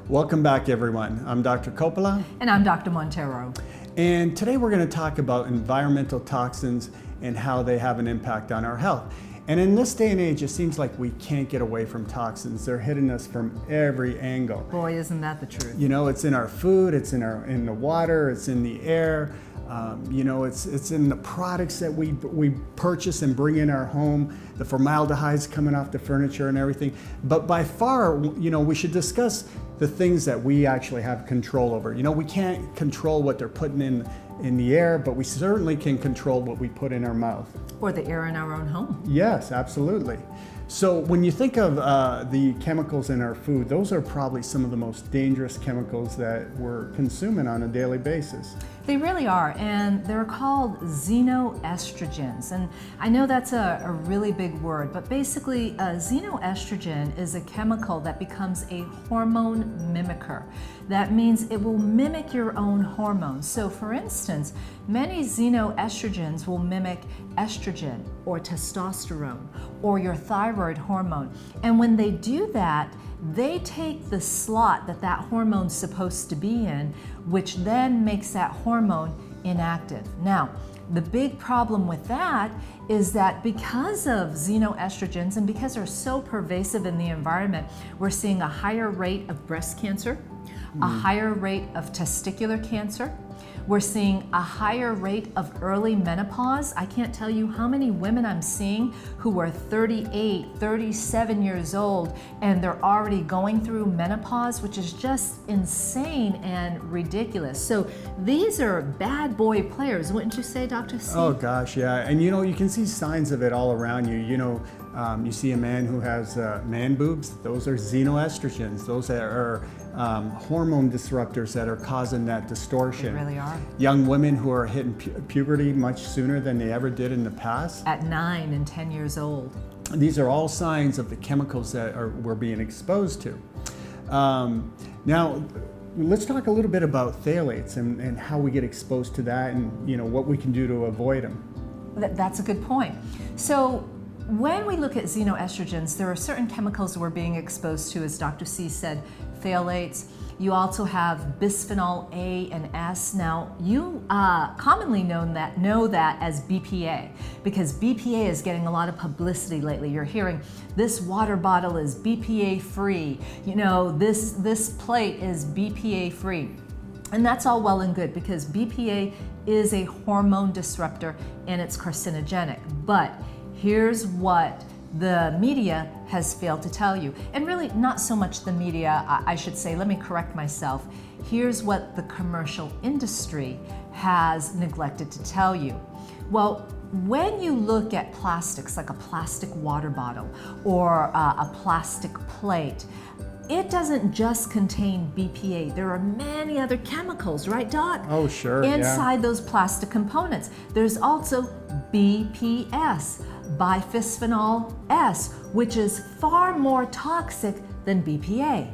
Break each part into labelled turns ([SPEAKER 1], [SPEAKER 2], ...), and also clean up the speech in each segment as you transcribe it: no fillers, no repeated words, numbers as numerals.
[SPEAKER 1] Welcome back, everyone. I'm Dr. Coppola.
[SPEAKER 2] And I'm Dr. Montero.
[SPEAKER 1] And today we're going to talk about environmental toxins and how they have an impact on our health. And in this day and age, it seems like we can't get away from toxins. They're hitting us from every angle.
[SPEAKER 2] Boy, isn't that the truth.
[SPEAKER 1] You know, it's in our food, it's in the water, it's in the air. It's in the products that we purchase and bring in our home, the formaldehyde's coming off the furniture and everything. But by far, we should discuss the things that we actually have control over. We can't control what they're putting in the air, but we certainly can control what we put in our mouth.
[SPEAKER 2] Or the air in our own home.
[SPEAKER 1] Yes, absolutely. So when you think of the chemicals in our food, those are probably some of the most dangerous chemicals that we're consuming on a daily basis.
[SPEAKER 2] They really are, and they're called xenoestrogens. And I know that's a really big word, but basically xenoestrogen is a chemical that becomes a hormone mimicker. That means it will mimic your own hormones. So for instance, many xenoestrogens will mimic estrogen or testosterone or your thyroid hormone. And when they do that, they take the slot that hormone's supposed to be in, which then makes that hormone inactive. Now, the big problem with that is that because of xenoestrogens and because they're so pervasive in the environment, we're seeing a higher rate of breast cancer, a higher rate of testicular cancer. We're seeing a higher rate of early menopause. I can't tell you how many women I'm seeing who are 38, 37 years old, and they're already going through menopause, which is just insane and ridiculous. So these are bad boy players, wouldn't you say, Dr. C?
[SPEAKER 1] Oh gosh, yeah. And you can see signs of it all around you. You see a man who has man boobs. Those are xenoestrogens. Those are hormone disruptors that are causing that distortion.
[SPEAKER 2] They really are.
[SPEAKER 1] Young women who are hitting puberty much sooner than they ever did in the past.
[SPEAKER 2] At 9 and 10 years old.
[SPEAKER 1] These are all signs of the chemicals that we're being exposed to. Now, let's talk a little bit about phthalates and how we get exposed to that and what we can do to avoid them.
[SPEAKER 2] That's a good point. So when we look at xenoestrogens, there are certain chemicals we're being exposed to, as Dr. C said, phthalates. You also have bisphenol A and S. Now, you commonly know that as BPA, because BPA is getting a lot of publicity lately. You're hearing this water bottle is BPA free. This plate is BPA free. And that's all well and good because BPA is a hormone disruptor and it's carcinogenic. But here's what the media has failed to tell you. And really not so much the media, I should say, let me correct myself. Here's what the commercial industry has neglected to tell you. Well, when you look at plastics, like a plastic water bottle or a plastic plate, it doesn't just contain BPA. There are many other chemicals, right, Doc?
[SPEAKER 1] Oh, sure.
[SPEAKER 2] Inside those plastic components. There's also BPS, bisphenol S, which is far more toxic than BPA.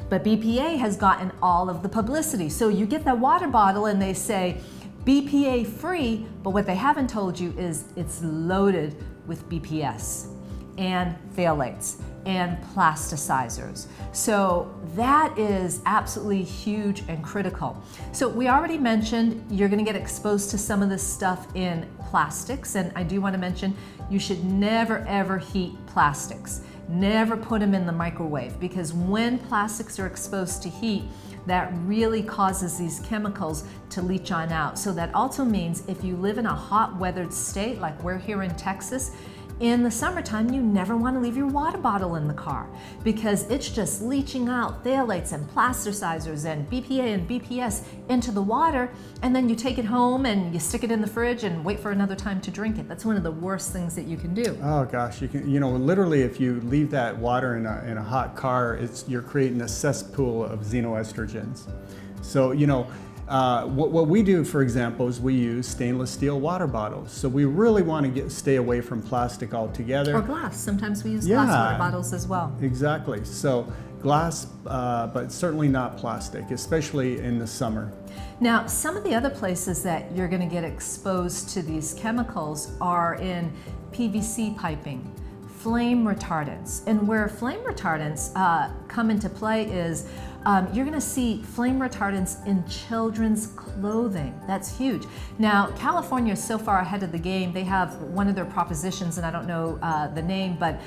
[SPEAKER 2] But BPA has gotten all of the publicity. So you get that water bottle and they say BPA free, but what they haven't told you is it's loaded with BPS and phthalates and plasticizers. So that is absolutely huge and critical. So we already mentioned you're gonna get exposed to some of this stuff in plastics, and I do wanna mention you should never ever heat plastics. Never put them in the microwave, because when plastics are exposed to heat, that really causes these chemicals to leach on out. So that also means if you live in a hot weathered state like we're here in Texas, in the summertime, you never want to leave your water bottle in the car because it's just leaching out phthalates and plasticizers and BPA and BPS into the water, and then you take it home and you stick it in the fridge and wait for another time to drink it. That's one of the worst things that you can do.
[SPEAKER 1] Oh gosh, you can, literally if you leave that water in a hot car, you're creating a cesspool of xenoestrogens. So, what we do, for example, is we use stainless steel water bottles. So we really want to stay away from plastic altogether.
[SPEAKER 2] Or glass. Sometimes we use glass water bottles as well.
[SPEAKER 1] Exactly. So glass, but certainly not plastic, especially in the summer.
[SPEAKER 2] Now, some of the other places that you're going to get exposed to these chemicals are in PVC piping, flame retardants. And where flame retardants come into play is you're going to see flame retardants in children's clothing. That's huge. Now, California is so far ahead of the game. They have one of their propositions, and I don't know the name, but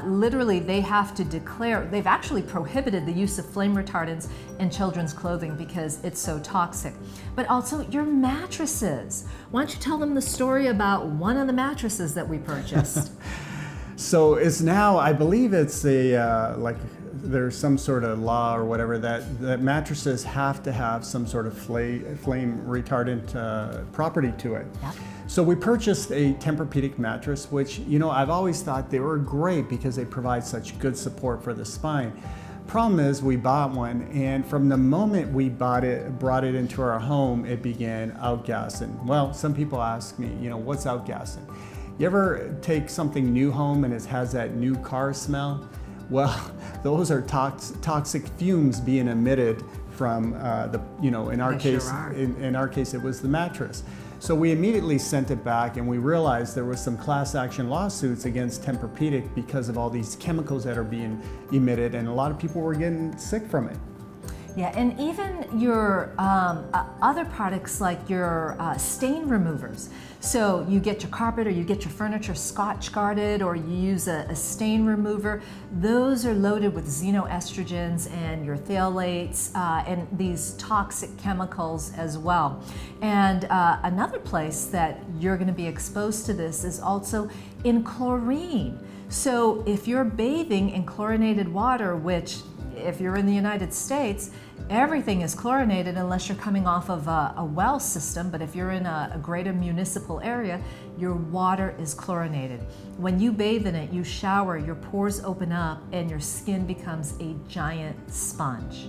[SPEAKER 2] literally they have to declare, they've actually prohibited the use of flame retardants in children's clothing because it's so toxic. But also your mattresses. Why don't you tell them the story about one of the mattresses that we purchased?
[SPEAKER 1] So it's now, I believe it's a, like there's some sort of law or whatever that mattresses have to have some sort of flame retardant property to it.
[SPEAKER 2] Yep.
[SPEAKER 1] So we purchased a Tempur-Pedic mattress, which, you know, I've always thought they were great because they provide such good support for the spine. Problem is, we bought one, and from the moment we brought it into our home, it began outgassing. Well, some people ask me, you know, what's outgassing? You ever take something new home and it has that new car smell? Well, those are toxic fumes being emitted from in our case, in our case, it was the mattress. So we immediately sent it back, and we realized there was some class action lawsuits against Tempur-Pedic because of all these chemicals that are being emitted, and a lot of people were getting sick from it.
[SPEAKER 2] Yeah, and even your other products like your stain removers. So you get your carpet or you get your furniture Scotch guarded, or you use a stain remover. Those are loaded with xenoestrogens and your phthalates and these toxic chemicals as well. And another place that you're going to be exposed to this is also in chlorine. So if you're bathing in chlorinated water, which if you're in the United States, everything is chlorinated unless you're coming off of a well system, but if you're in a greater municipal area, your water is chlorinated. When you bathe in it, you shower, your pores open up, and your skin becomes a giant sponge.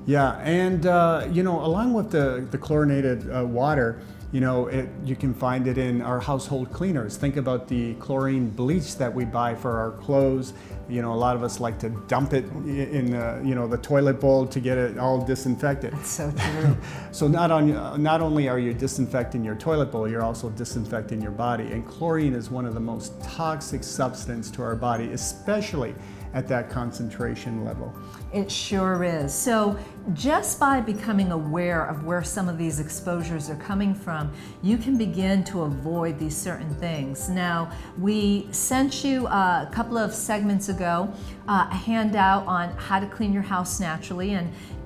[SPEAKER 1] Yeah, and along with the chlorinated water, you can find it in our household cleaners. Think about the chlorine bleach that we buy for our clothes. A lot of us like to dump it in the toilet bowl to get it all disinfected.
[SPEAKER 2] That's so true.
[SPEAKER 1] So not only are you disinfecting your toilet bowl, you're also disinfecting your body. And chlorine is one of the most toxic substances to our body, especially at that concentration level.
[SPEAKER 2] It sure is. So just by becoming aware of where some of these exposures are coming from, you can begin to avoid these certain things. Now, we sent you a couple of segments ago a handout on how to clean your house naturally,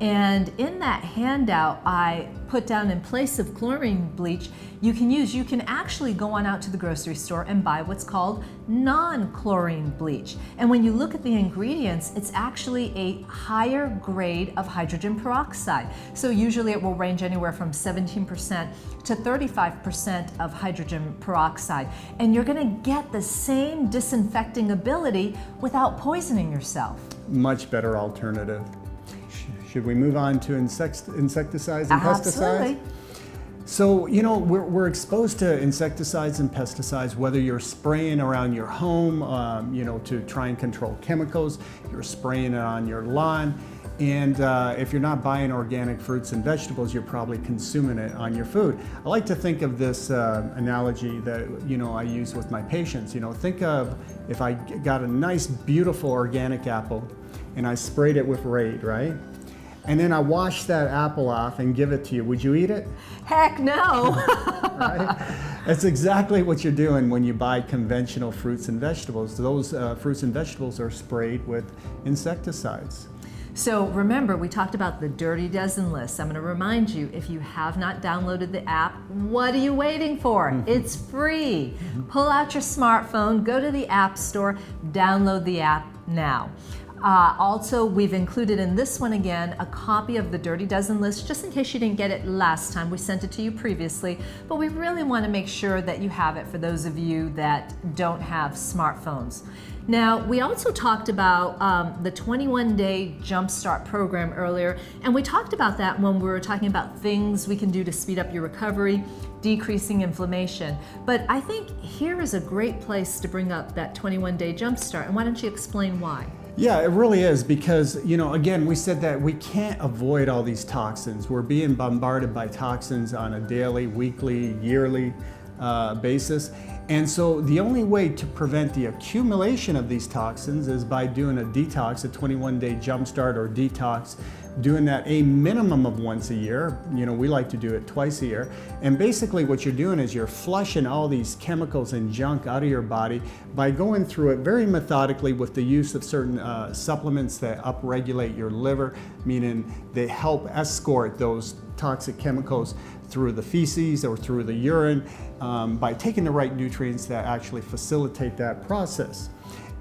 [SPEAKER 2] and in that handout I put down, in place of chlorine bleach, you can actually go on out to the grocery store and buy what's called non-chlorine bleach. And when you look at the ingredients, it's actually a higher grade of hydrogen peroxide. So usually it will range anywhere from 17% to 35% of hydrogen peroxide. And you're gonna get the same disinfecting ability without poisoning yourself.
[SPEAKER 1] Much better alternative. Should we move on to insecticides and
[SPEAKER 2] Absolutely.
[SPEAKER 1] pesticides? So, we're exposed to insecticides and pesticides, whether you're spraying around your home, to try and control chemicals, you're spraying it on your lawn, and if you're not buying organic fruits and vegetables, you're probably consuming it on your food. I like to think of this analogy that, I use with my patients. Think of if I got a nice, beautiful organic apple and I sprayed it with Raid, right? And then I wash that apple off and give it to you. Would you eat it?
[SPEAKER 2] Heck no.
[SPEAKER 1] Right? That's exactly what you're doing when you buy conventional fruits and vegetables. Those fruits and vegetables are sprayed with insecticides.
[SPEAKER 2] So remember, we talked about the Dirty Dozen list. I'm going to remind you, if you have not downloaded the app, what are you waiting for? It's free. Pull out your smartphone, go to the App Store, download the app now. Also, we've included in this one again a copy of the Dirty Dozen list, just in case you didn't get it last time. We sent it to you previously, but we really want to make sure that you have it for those of you that don't have smartphones. Now, we also talked about the 21-day Jumpstart program earlier, and we talked about that when we were talking about things we can do to speed up your recovery, decreasing inflammation. But I think here is a great place to bring up that 21-day Jumpstart, and why don't you explain why?
[SPEAKER 1] Yeah, it really is, because, again, we said that we can't avoid all these toxins. We're being bombarded by toxins on a daily, weekly, yearly basis. And so the only way to prevent the accumulation of these toxins is by doing a detox, a 21-day jumpstart or detox, doing that a minimum of once a year. You know, we like to do it twice a year. And basically what you're doing is you're flushing all these chemicals and junk out of your body by going through it very methodically with the use of certain supplements that upregulate your liver, meaning they help escort those toxic chemicals through the feces or through the urine by taking the right nutrients that actually facilitate that process.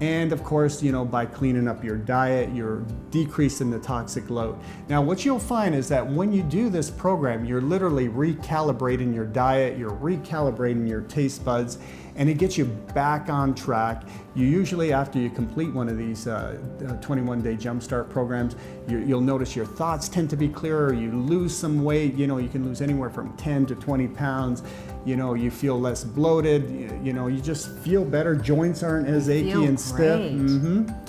[SPEAKER 1] And of course, you know, by cleaning up your diet, you're decreasing the toxic load. Now, what you'll find is that when you do this program, you're literally recalibrating your diet, you're recalibrating your taste buds, and it gets you back on track. You usually, after you complete one of these 21-day jumpstart programs, you'll notice your thoughts tend to be clearer, you lose some weight, you know, you can lose anywhere from 10 to 20 pounds, you know, you feel less bloated, you know, you just feel better, joints aren't as achy and stiff.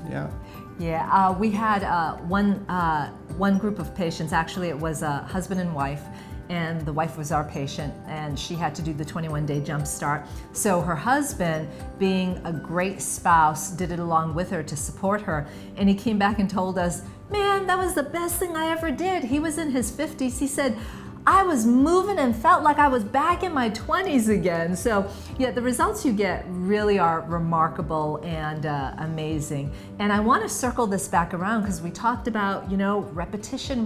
[SPEAKER 1] Yeah.
[SPEAKER 2] Yeah, we had one group of patients, actually it was a husband and wife, and the wife was our patient, and she had to do the 21-day jump start. So her husband, being a great spouse, did it along with her to support her, and he came back and told us, man, that was the best thing I ever did. He was in his 50s. He said, I was moving and felt like I was back in my 20s again. So yeah, the results you get really are remarkable and amazing. And I want to circle this back around because we talked about, you know, repetition,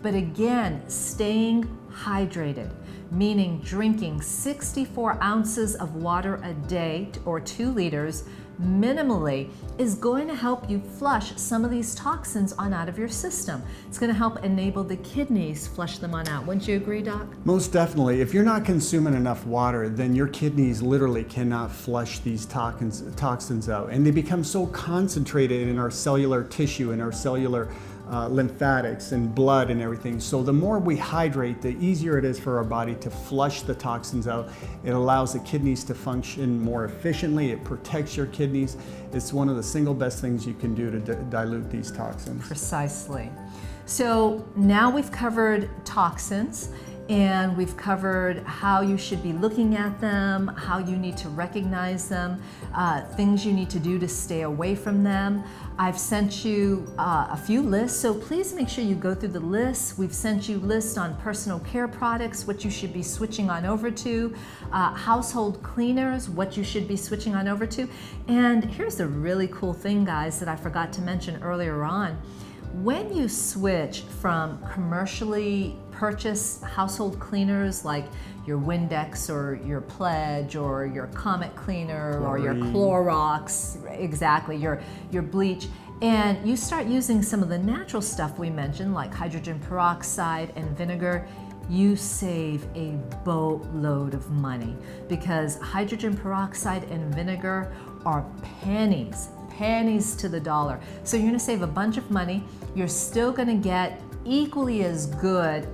[SPEAKER 2] but again, staying hydrated, meaning drinking 64 ounces of water a day or 2 liters minimally is going to help you flush some of these toxins on out of your system. It's going to help enable the kidneys flush them on out. Wouldn't you agree, Doc?
[SPEAKER 1] Most definitely. If you're not consuming enough water, then your kidneys literally cannot flush these toxins out, and they become so concentrated in our cellular tissue, in our cellular lymphatics and blood and everything. So the more we hydrate, the easier it is for our body to flush the toxins out. It allows the kidneys to function more efficiently. It protects your kidneys. It's one of the single best things you can do to dilute these toxins.
[SPEAKER 2] Precisely. So now we've covered toxins, and we've covered how you should be looking at them, how you need to recognize them, things you need to do to stay away from them. I've sent you a few lists, so please make sure you go through the lists. We've sent you lists on personal care products, what you should be switching on over to, household cleaners, what you should be switching on over to. And here's the really cool thing, guys, that I forgot to mention earlier on. When you switch from commercially purchased household cleaners like your Windex or your Pledge or your Comet cleaner or your Clorox, exactly, your bleach, and you start using some of the natural stuff we mentioned like hydrogen peroxide and vinegar, you save a boatload of money because hydrogen peroxide and vinegar are pennies to the dollar. So you're gonna save a bunch of money. You're still gonna get equally as good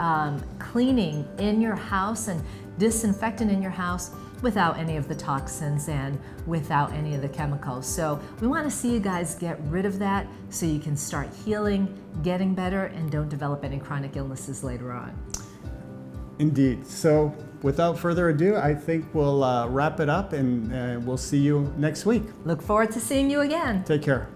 [SPEAKER 2] cleaning in your house and disinfectant in your house without any of the toxins and without any of the chemicals. So we wanna see you guys get rid of that so you can start healing, getting better, and don't develop any chronic illnesses later on.
[SPEAKER 1] Indeed. So without further ado, I think we'll wrap it up, and we'll see you next week.
[SPEAKER 2] Look forward to seeing you again.
[SPEAKER 1] Take care.